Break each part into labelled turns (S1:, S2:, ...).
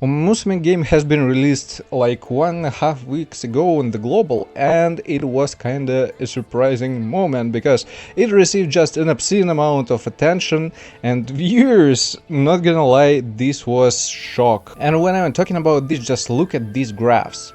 S1: Umamusume game has been released like 1.5 weeks ago on the global, and it was kinda a surprising moment because it received just an obscene amount of attention and viewers. Not gonna lie, this was shock. And when I'm talking about this, just look at these graphs.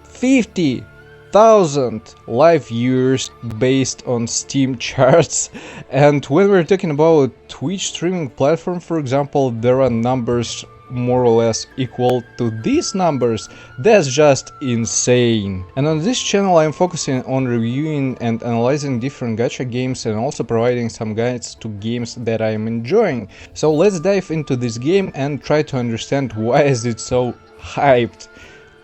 S1: 50,000 live viewers based on Steam charts, and when we're talking about Twitch streaming platform, for example, there are numbers more or less equal to these numbers. That's just insane. And on this channel I'm focusing on reviewing and analyzing different gacha games and also providing some guides to games that I'm enjoying. So let's dive into this game and try to understand why is it so hyped.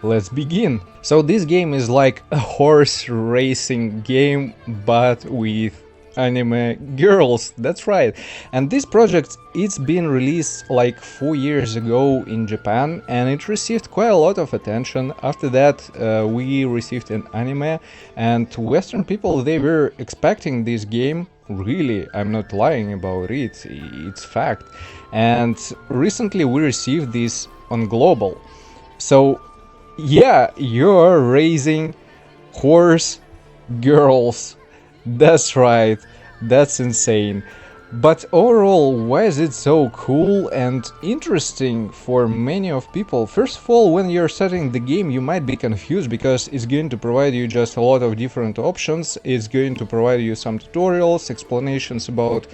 S1: Let's begin. So this game is like a horse racing game, but with anime girls, that's right. And this project, it's been released like 4 years ago in Japan, and it received quite a lot of attention. After that we received an anime, and Western people, they were expecting this game. Really, I'm not lying about it, it's fact. And recently we received this on global. So yeah, you're raising horse girls. That's right, that's insane. But overall, why is it so cool and interesting for many of people? First of all, when you're starting the game, you might be confused because it's going to provide you just a lot of different options. It's going to provide you some tutorials, explanations about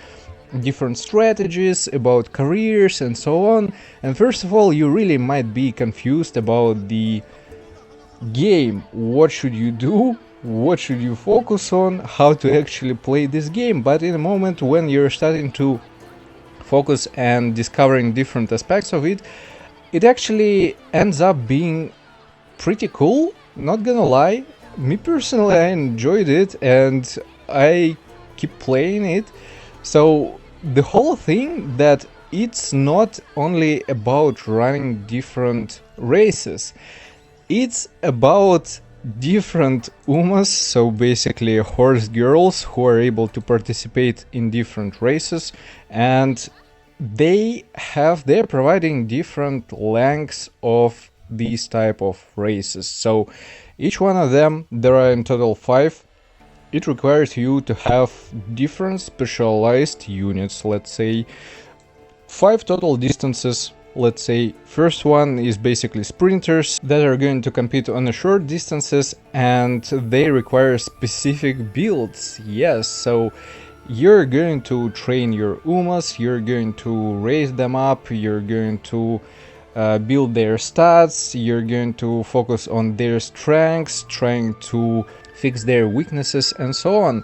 S1: different strategies, about careers and so on. And first of all, you really might be confused about the game. What should you do? What should you focus on? How to actually play this game? But in a moment when you're starting to focus and discovering different aspects of it, it actually ends up being pretty cool. Not gonna lie, me personally, I enjoyed it and I keep playing it. So the whole thing that it's not only about running different races, it's about different umas, so basically horse girls who are able to participate in different races, and they're providing different lengths of these type of races. So each one of them, there are in total 5. It requires you to have different specialized units, let's say 5 total distances. Let's say first one is basically sprinters that are going to compete on the short distances, and they require specific builds. Yes, so you're going to train your umas, you're going to raise them up, you're going to build their stats, you're going to focus on their strengths, trying to fix their weaknesses and so on.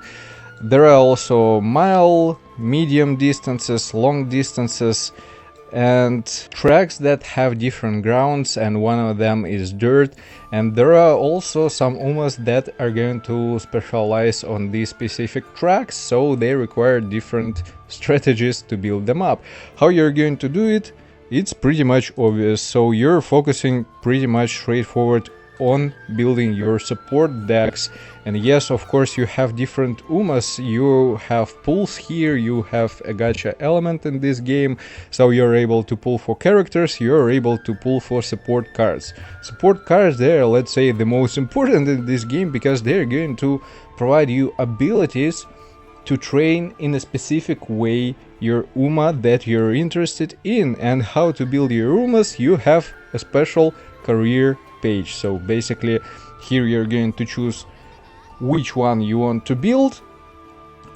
S1: There are also mile, medium distances, long distances, and tracks that have different grounds, and one of them is dirt. And there are also some umas that are going to specialize on these specific tracks, so they require different strategies to build them up. How you're going to do it? It's pretty much obvious. So you're focusing pretty much straightforward on building your support decks. And yes, of course, you have different umas, you have pulls here, you have a gacha element in this game, so you're able to pull for characters, you're able to pull for support cards. Support cards, they're, let's say, the most important in this game because they're going to provide you abilities to train in a specific way your uma that you're interested in. And how to build your umas, you have a special career page. So basically here you're going to choose which one you want to build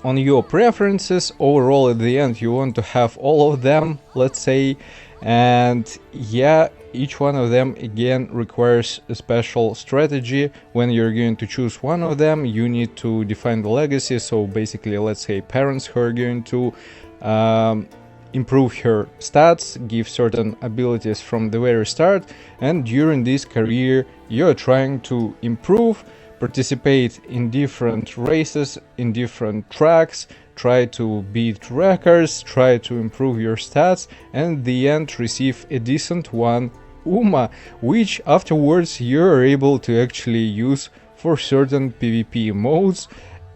S1: on your preferences. Overall, at the end, you want to have all of them, let's say. And yeah, each one of them again requires a special strategy. When you're going to choose one of them, you need to define the legacy. So basically, let's say parents who are going to improve her stats, give certain abilities from the very start, and during this career you're trying to improve, participate in different races, in different tracks, try to beat records, try to improve your stats, and in the end receive a decent one uma, which afterwards you're able to actually use for certain PvP modes.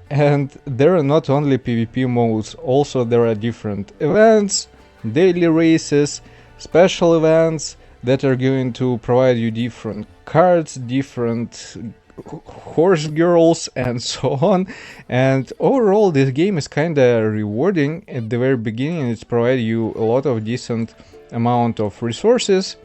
S1: And there are not only PvP modes, also there are different events, daily races, special events, that are going to provide you different cards, different horse girls, and so on. And overall, this game is kind of rewarding. At the very beginning, it's provided you a lot of decent amount of resources,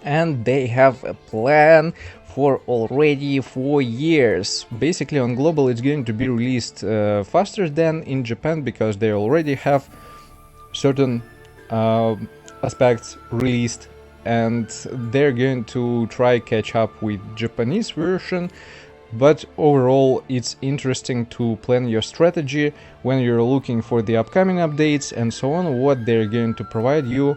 S1: and they have a plan for already 4 years. Basically, on global, it's going to be released faster than in Japan, because they already have certain aspects released, and they're going to try catch up with Japanese version. But overall, it's interesting to plan your strategy when you're looking for the upcoming updates and so on, what they're going to provide you.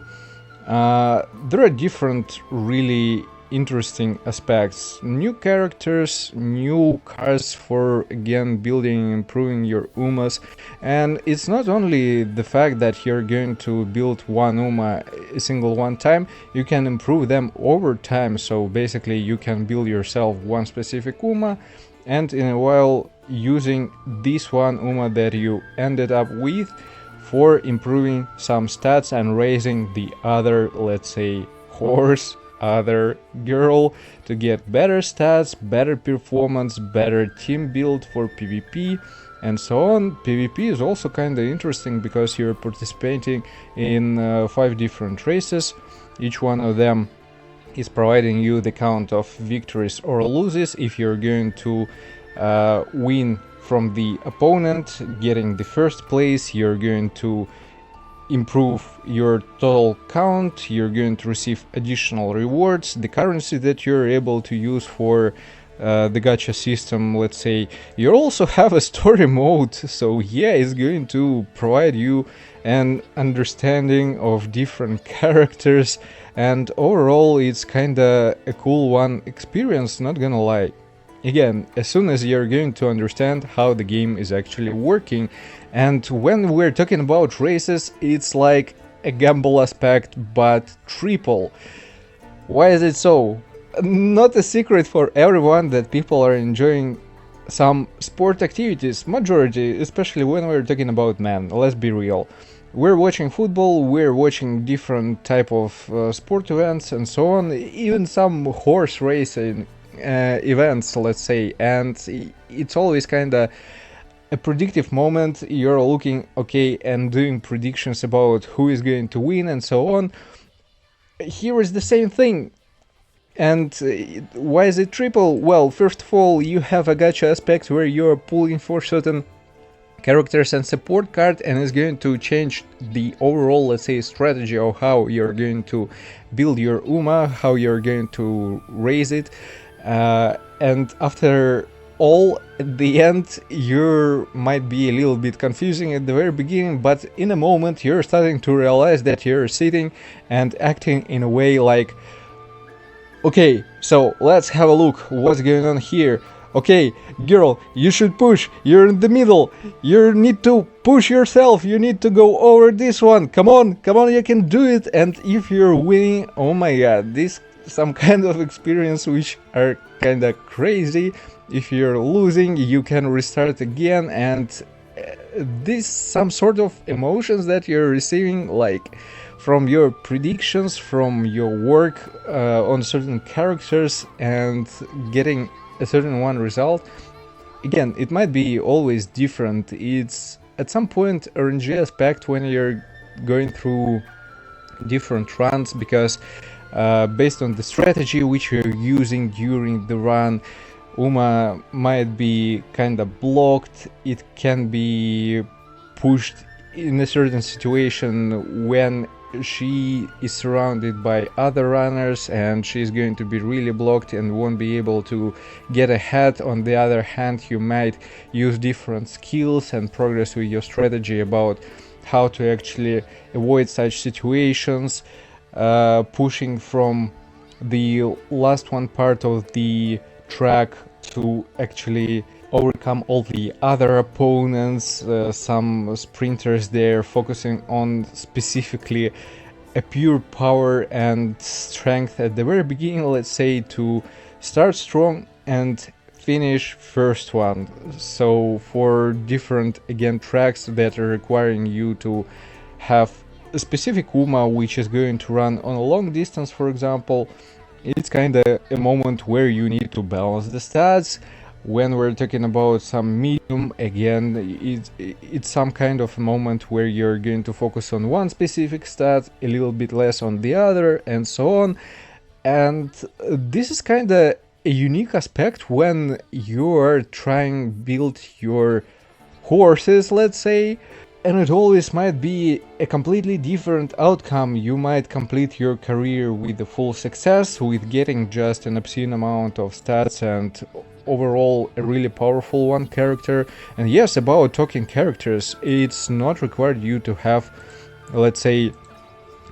S1: There are different really interesting aspects: new characters, new cars for again building and improving your Umas. And it's not only the fact that you're going to build one Uma a single one time, you can improve them over time. So basically you can build yourself one specific Uma, and in a while using this one Uma that you ended up with for improving some stats and raising the other, let's say, horse, other girl, to get better stats, better performance, better team build for PvP, and so on. PvP is also kind of interesting because you're participating in 5 different races. Each one of them is providing you the count of victories or losses. If you're going to win from the opponent, getting the first place, you're going to improve your total count, you're going to receive additional rewards, the currency that you're able to use for the gacha system, let's say. You also have a story mode, so yeah, it's going to provide you an understanding of different characters, and overall it's kinda a cool one experience, not gonna lie. Again, as soon as you're going to understand how the game is actually working. And when we're talking about races, it's like a gamble aspect, but triple. Why is it so? Not a secret for everyone that people are enjoying some sport activities, majority, especially when we're talking about men, let's be real. We're watching football, we're watching different type of sport events and so on, even some horse racing events, let's say, and it's always kind of a predictive moment. You're looking, okay, and doing predictions about who is going to win and so on. Here is the same thing. And why is it triple? Well, first of all, you have a gacha aspect where you're pulling for certain characters and support card, and it's going to change the overall, let's say, strategy of how you're going to build your Uma, how you're going to raise it. And after all, at the end, you might be a little bit confusing at the very beginning, but in a moment you're starting to realize that you're sitting and acting in a way like, okay, so let's have a look what's going on here. Okay, girl, you should push, you're in the middle, you need to push yourself, you need to go over this one, come on, you can do it. And if you're winning, oh my god, this some kind of experience which are kind of crazy. If you're losing, you can restart again, and this some sort of emotions that you're receiving, like from your predictions, from your work on certain characters and getting a certain one result. Again, it might be always different. It's at some point RNG aspect when you're going through different runs, because based on the strategy which you're using during the run, Uma might be kinda blocked, it can be pushed in a certain situation when she is surrounded by other runners, and she's going to be really blocked and won't be able to get ahead. On the other hand, you might use different skills and progress with your strategy about how to actually avoid such situations, pushing from the last one part of the track to actually overcome all the other opponents. Some sprinters there focusing on specifically a pure power and strength at the very beginning, let's say, to start strong and finish first one. So for different, again, tracks that are requiring you to have a specific Uma which is going to run on a long distance, for example, it's kind of a moment where you need to balance the stats. When we're talking about some medium, again, it's some kind of moment where you're going to focus on one specific stat, a little bit less on the other, and so on. And this is kind of a unique aspect when you're trying to build your horses, let's say, and it always might be a completely different outcome. You might complete your career with the full success, with getting just an obscene amount of stats and overall a really powerful one character. And yes, about talking characters, it's not required you to have, let's say,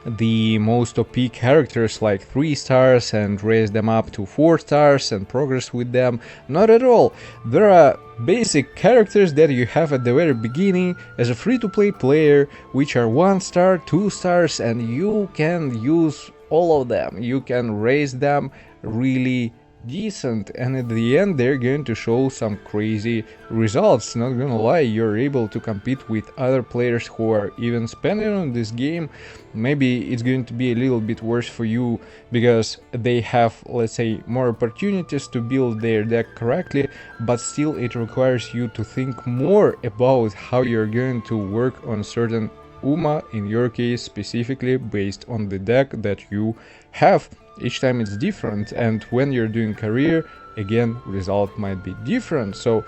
S1: the most OP characters like 3 stars and raise them up to 4 stars and progress with them. Not at all. There are basic characters that you have at the very beginning as a free-to-play player, which are 1 star, 2 stars, and you can use all of them. You can raise them really decent, and at the end they're going to show some crazy results. Not gonna lie, you're able to compete with other players who are even spending on this game. Maybe it's going to be a little bit worse for you because they have, let's say, more opportunities to build their deck correctly, but still it requires you to think more about how you're going to work on certain Uma, in your case specifically based on the deck that you have. Each time it's different, and when you're doing career, again, result might be different. So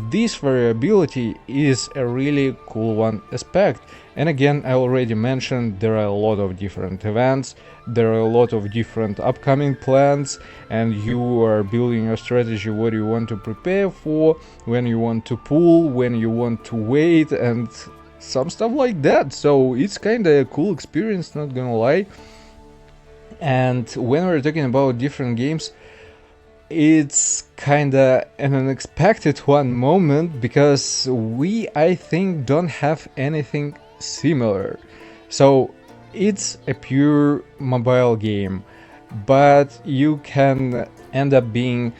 S1: this variability is a really cool one aspect. And again, I already mentioned there are a lot of different events, there are a lot of different upcoming plans, and you are building your strategy, what you want to prepare for, when you want to pull, when you want to wait, and some stuff like that. So it's kind of a cool experience, not gonna lie. And when we're talking about different games, it's kinda an unexpected one moment because we, I think, don't have anything similar. So it's a pure mobile game, but you can end up being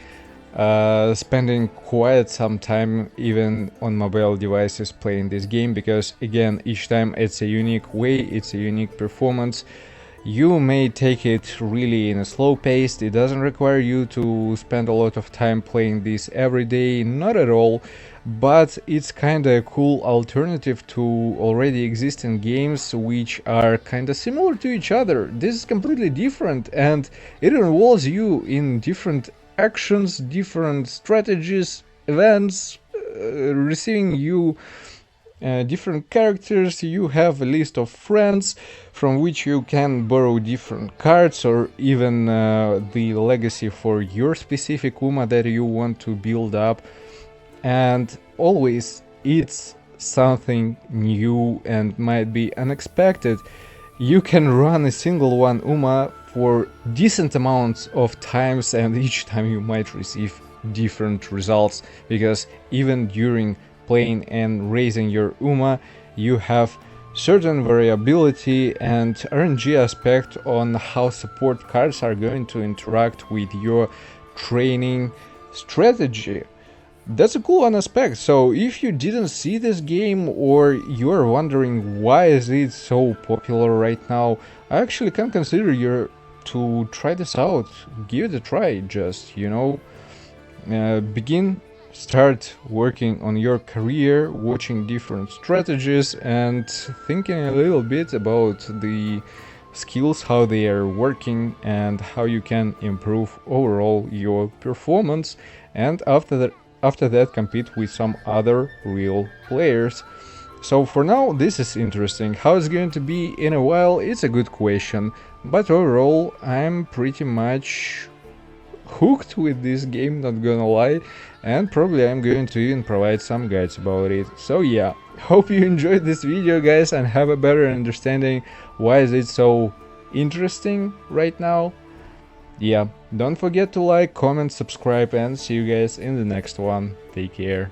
S1: spending quite some time even on mobile devices playing this game, because again, each time it's a unique way, it's a unique performance. You may take it really in a slow pace. It doesn't require you to spend a lot of time playing this every day, not at all, but it's kinda a cool alternative to already existing games which are kinda similar to each other. This is completely different, and it involves you in different actions, different strategies, events, receiving you different characters. You have a list of friends from which you can borrow different cards, or even the legacy for your specific Uma that you want to build up. And always it's something new and might be unexpected. You can run a single one Uma for decent amounts of times, and each time you might receive different results, because even during playing and raising your Uma, you have certain variability and RNG aspect on how support cards are going to interact with your training strategy. That's a cool one aspect. So if you didn't see this game, or you're wondering why is it so popular right now, I actually can consider you to try this out. Give it a try. Just, start working on your career, watching different strategies and thinking a little bit about the skills, how they are working, and how you can improve overall your performance, and after that compete with some other real players. So for now this is interesting. How it's going to be in a while, it's a good question, but overall I'm pretty much hooked with this game, not gonna lie, and probably I'm going to even provide some guides about it. So yeah, hope you enjoyed this video, guys, and have a better understanding why is it so interesting right now. Yeah, don't forget to like, comment, subscribe, and see you guys in the next one. Take care.